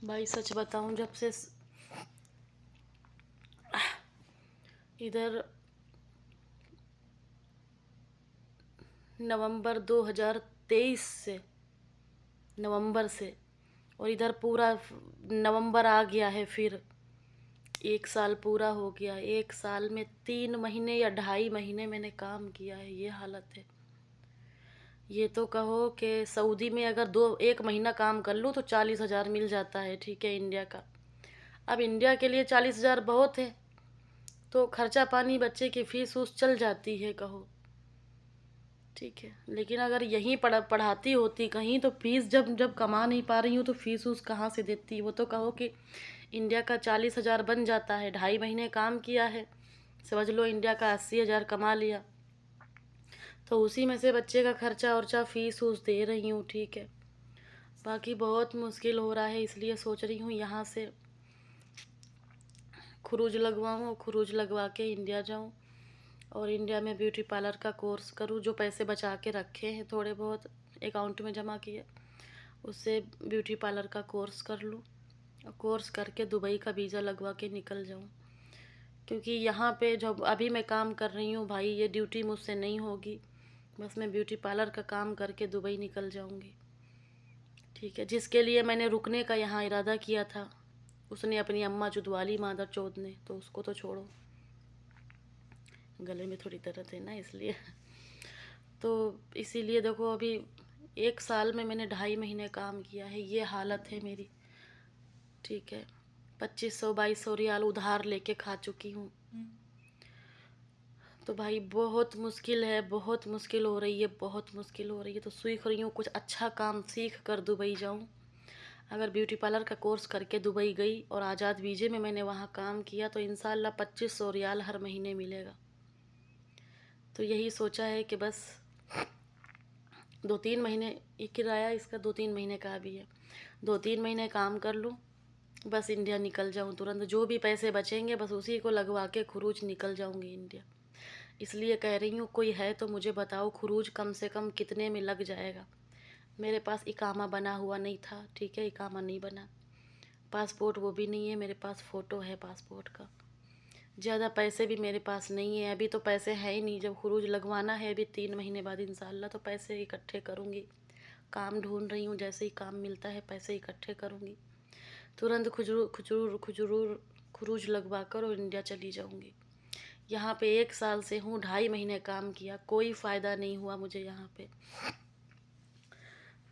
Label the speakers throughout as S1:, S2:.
S1: भाई सच बताऊं, जब से इधर नवंबर 2023 से, नवंबर से, और इधर पूरा नवंबर आ गया है। फिर 1 साल पूरा हो गया। 1 साल में 3 महीने या 2.5 महीने मैंने काम किया है। ये हालत है। ये तो कहो कि सऊदी में अगर 1 महीना काम कर लूँ तो 40,000 मिल जाता है, ठीक है, इंडिया का। अब इंडिया के लिए 40,000 बहुत है, तो खर्चा पानी बच्चे की फीस उस चल जाती है, कहो, ठीक है। लेकिन अगर यहीं पढ़ाती होती कहीं, तो फीस जब जब कमा नहीं पा रही हूँ तो फीस उस कहाँ से देती। वो तो कहो कि इंडिया का 40,000 बन जाता है। 2.5 महीने काम किया है, समझ लो इंडिया का 80,000 कमा लिया, तो उसी में से बच्चे का खर्चा वर्चा फीस उस दे रही हूँ, ठीक है। बाकी बहुत मुश्किल हो रहा है, इसलिए सोच रही हूँ यहाँ से खुरूज लगवाऊँ, खुरूज लगवा के इंडिया जाऊँ और इंडिया में ब्यूटी पार्लर का कोर्स करूँ। जो पैसे बचा के रखे हैं थोड़े बहुत अकाउंट में जमा किए, उससे ब्यूटी पार्लर का कोर्स कर लूँ और कोर्स करके दुबई का वीज़ा लगवा के निकल जाऊँ। क्योंकि यहाँ पे जो अभी मैं काम कर रही हूँ भाई, ये ड्यूटी मुझसे नहीं होगी। बस मैं ब्यूटी पार्लर का काम करके दुबई निकल जाऊँगी, ठीक है। जिसके लिए मैंने रुकने का यहाँ इरादा किया था, उसने अपनी अम्मा चुदवा ली, मादर चौथ ने, तो उसको तो छोड़ो। गले में थोड़ी दर्द है ना, इसलिए तो इसीलिए देखो, अभी 1 साल में मैंने 2.5 महीने काम किया है। ये हालत है मेरी, ठीक है। 2500-2200 रियाल उधार लेके खा चुकी हूँ। तो भाई बहुत मुश्किल है, बहुत मुश्किल हो रही है, बहुत मुश्किल हो रही है। तो सीख रही हूँ कुछ अच्छा काम सीख कर दुबई जाऊँ। अगर ब्यूटी पार्लर का कोर्स करके दुबई गई और आज़ाद वीज़े में मैंने वहाँ काम किया, तो इंशाल्लाह 2500 रियाल हर महीने मिलेगा। तो यही सोचा है कि बस 2-3 महीने, ये किराया इसका 2-3 महीने का भी है, 2-3 महीने काम कर लूँ, बस इंडिया निकल जाऊँ तुरंत। जो भी पैसे बचेंगे बस उसी को लगवा के खुरूज निकल जाऊँगी इंडिया। इसलिए कह रही हूँ, कोई है तो मुझे बताओ, खुरूज कम से कम कितने में लग जाएगा। मेरे पास इकामा बना हुआ नहीं था, ठीक है, इकामा नहीं बना, पासपोर्ट वो भी नहीं है मेरे पास, फ़ोटो है पासपोर्ट का। ज़्यादा पैसे भी मेरे पास नहीं है, अभी तो पैसे है ही नहीं। जब खुरूज लगवाना है अभी 3 महीने बाद इंशाल्लाह, तो पैसे इकट्ठे करूँगी। काम ढूंढ रही हूँ, जैसे ही काम मिलता है पैसे इकट्ठे करूँगी, तुरंत खुरूज लगवा कर और इंडिया चली जाऊँगी। यहाँ पे 1 साल से हूँ, 2.5 महीने काम किया, कोई फ़ायदा नहीं हुआ मुझे यहाँ पे।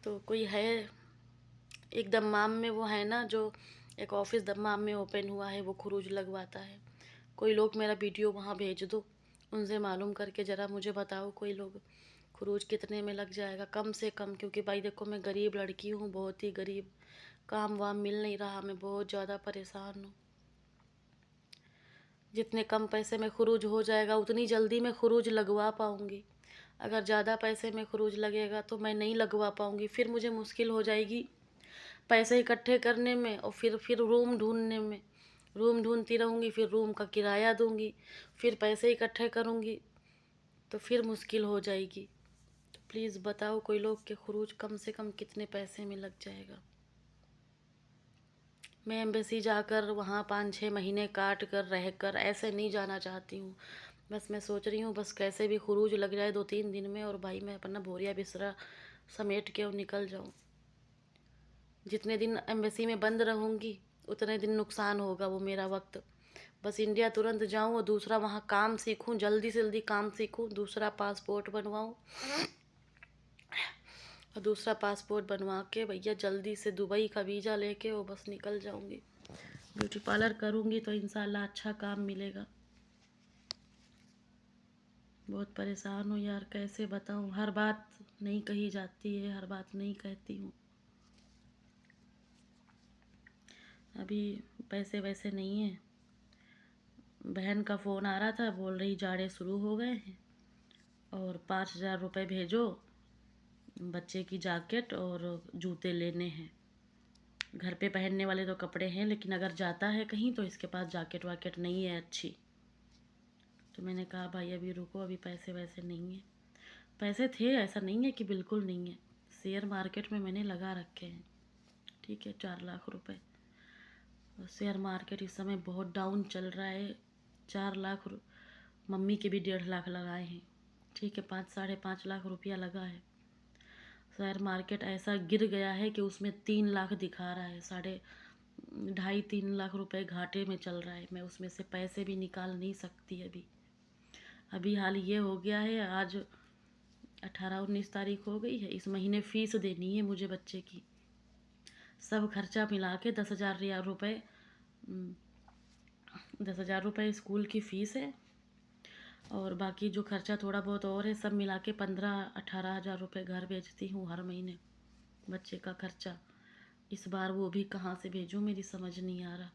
S1: तो कोई है एक दम्माम में, वो है ना, जो एक ऑफिस दम्माम में ओपन हुआ है, वो खुरूज लगवाता है। कोई लोग मेरा वीडियो वहाँ भेज दो, उनसे मालूम करके ज़रा मुझे बताओ कोई लोग, खुरूज कितने में लग जाएगा कम से कम। क्योंकि भाई देखो, मैं गरीब लड़की हूँ, बहुत ही गरीब, काम वाम मिल नहीं रहा, मैं बहुत ज़्यादा परेशान हूँ। जितने कम पैसे में खुरूज हो जाएगा उतनी जल्दी मैं खुरूज लगवा पाऊँगी। अगर ज़्यादा पैसे में खुरूज लगेगा तो मैं नहीं लगवा पाऊँगी, फिर मुझे मुश्किल हो जाएगी पैसे इकट्ठे करने में, और फिर रूम ढूंढने में। रूम ढूंढती रहूँगी, फिर रूम का किराया दूँगी, फिर पैसे इकट्ठे करूँगी, तो फिर मुश्किल हो जाएगी। तो प्लीज़ बताओ कोई लोग के खुरूज कम से कम कितने पैसे में लग जाएगा। मैं एम्बेसी जाकर वहाँ 5-6 महीने काट कर रह कर ऐसे नहीं जाना चाहती हूँ। बस मैं सोच रही हूँ बस कैसे भी खुरूज लग जाए 2-3 दिन में, और भाई मैं अपना बोरिया बिस्तरा समेट के और निकल जाऊँ। जितने दिन एम्बेसी में बंद रहूँगी उतने दिन नुकसान होगा वो मेरा वक्त। बस इंडिया तुरंत जाऊँ और दूसरा वहाँ काम सीखूँ, जल्दी से जल्दी काम सीखूँ, दूसरा पासपोर्ट बनवाऊँ, और दूसरा पासपोर्ट बनवा के भैया जल्दी से दुबई का वीज़ा लेके वो बस निकल जाऊँगी। ब्यूटी पार्लर करूँगी तो इंशाल्लाह अच्छा काम मिलेगा। बहुत परेशान हूँ यार, कैसे बताऊँ, हर बात नहीं कही जाती है, हर बात नहीं कहती हूँ। अभी पैसे वैसे नहीं है। बहन का फ़ोन आ रहा था, बोल रही जाड़े शुरू हो गए हैं और 5,000 रुपये भेजो, बच्चे की जैकेट और जूते लेने हैं। घर पे पहनने वाले तो कपड़े हैं, लेकिन अगर जाता है कहीं तो इसके पास जैकेट वाकेट नहीं है अच्छी। तो मैंने कहा भाई अभी रुको, अभी पैसे वैसे नहीं है। पैसे थे, ऐसा नहीं है कि बिल्कुल नहीं है। शेयर मार्केट में मैंने लगा रखे हैं, ठीक है, 4 लाख रुपए। शेयर मार्केट इस समय बहुत डाउन चल रहा है। 4 लाख मम्मी के भी 1.5 लाख लगाए हैं, ठीक है, 5-5.5 लाख रुपया लगा है। शेयर मार्केट ऐसा गिर गया है कि उसमें 3 लाख दिखा रहा है, 2.5-3 लाख रुपए घाटे में चल रहा है। मैं उसमें से पैसे भी निकाल नहीं सकती अभी हाल ये हो गया है, आज 18-19 तारीख हो गई है, इस महीने फ़ीस देनी है मुझे बच्चे की। सब खर्चा मिला के 10,000 रुपये 10,000 रुपये स्कूल की फ़ीस है, और बाकी जो खर्चा थोड़ा बहुत और है सब मिला के 15-18 हज़ार रुपये घर भेजती हूँ हर महीने बच्चे का खर्चा। इस बार वो भी कहाँ से भेजूँ मेरी समझ नहीं आ रहा।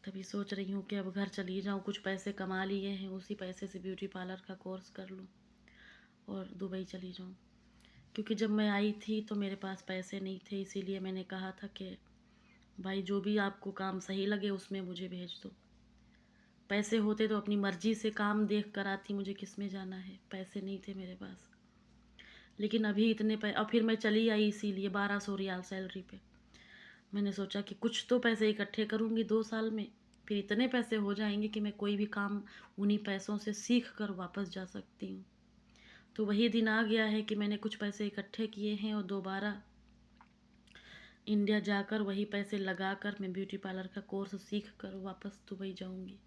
S1: तभी सोच रही हूँ कि अब घर चली जाऊँ, कुछ पैसे कमा लिए हैं, उसी पैसे से ब्यूटी पार्लर का कोर्स कर लूँ और दुबई चली जाऊँ। क्योंकि जब मैं आई थी तो मेरे पास पैसे नहीं थे, इसीलिए मैंने कहा था कि भाई जो भी आपको काम सही लगे उसमें मुझे भेज दो। पैसे होते तो अपनी मर्ज़ी से काम देख कर आती, मुझे किस में जाना है, पैसे नहीं थे मेरे पास। लेकिन अभी इतने और फिर मैं चली आई इसीलिए 1200 रियाल सैलरी पे। मैंने सोचा कि कुछ तो पैसे इकट्ठे करूँगी 2 साल में, फिर इतने पैसे हो जाएंगे कि मैं कोई भी काम उन्हीं पैसों से सीख कर वापस जा सकती हूँ। तो वही दिन आ गया है कि मैंने कुछ पैसे इकट्ठे किए हैं और दोबारा इंडिया जाकर वही पैसे लगाकर मैं ब्यूटी पार्लर का कोर्स सीख कर वापस दुबई जाऊँगी।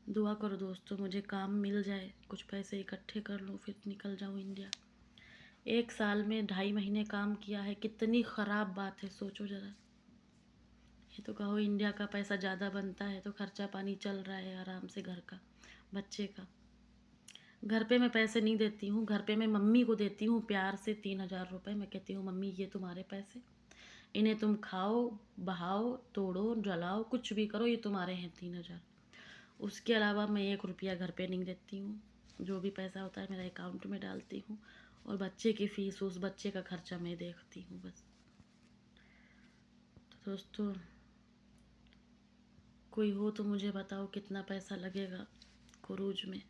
S1: दुआ करो दोस्तों, मुझे काम मिल जाए, कुछ पैसे इकट्ठे कर लूँ, फिर निकल जाऊँ इंडिया। 1 साल में 2.5 महीने काम किया है, कितनी ख़राब बात है, सोचो ज़रा। ये तो कहो इंडिया का पैसा ज़्यादा बनता है तो खर्चा पानी चल रहा है आराम से, घर का, बच्चे का। घर पे मैं पैसे नहीं देती हूँ, घर पे मैं मम्मी को देती हूँ प्यार से 3,000 रुपये। मैं कहती हूँ मम्मी ये तुम्हारे पैसे, इन्हें तुम खाओ, बहाओ, तोड़ो, जलाओ, कुछ भी करो, ये तुम्हारे हैं 3,000। उसके अलावा मैं 1 रुपया घर पे नहीं देती हूँ। जो भी पैसा होता है मेरा अकाउंट में डालती हूँ, और बच्चे की फ़ीस, उस बच्चे का खर्चा मैं देखती हूँ बस। तो दोस्तों कोई हो तो मुझे बताओ कितना पैसा लगेगा खुरूज में।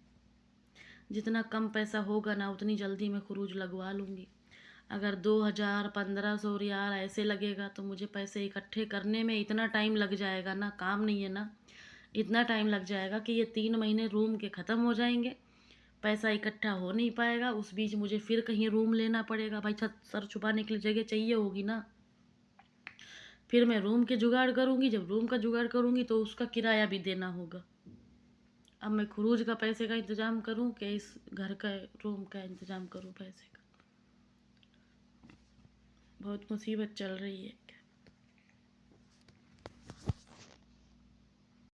S1: जितना कम पैसा होगा ना उतनी जल्दी मैं खुरूज लगवा लूँगी। अगर 2,000 1,500 रियाल ऐसे लगेगा तो मुझे पैसे इकट्ठे करने में इतना टाइम लग जाएगा ना, काम नहीं है ना, इतना टाइम लग जाएगा कि ये 3 महीने रूम के ख़त्म हो जाएंगे, पैसा इकट्ठा हो नहीं पाएगा। उस बीच मुझे फिर कहीं रूम लेना पड़ेगा, भाई छत सर छुपाने के लिए जगह चाहिए होगी ना। फिर मैं रूम के जुगाड़ करूँगी, जब रूम का जुगाड़ करूँगी तो उसका किराया भी देना होगा। अब मैं खुरूज का पैसे का इंतज़ाम करूँ कि इस घर का रूम का इंतज़ाम करूँ पैसे का। बहुत मुसीबत चल रही है।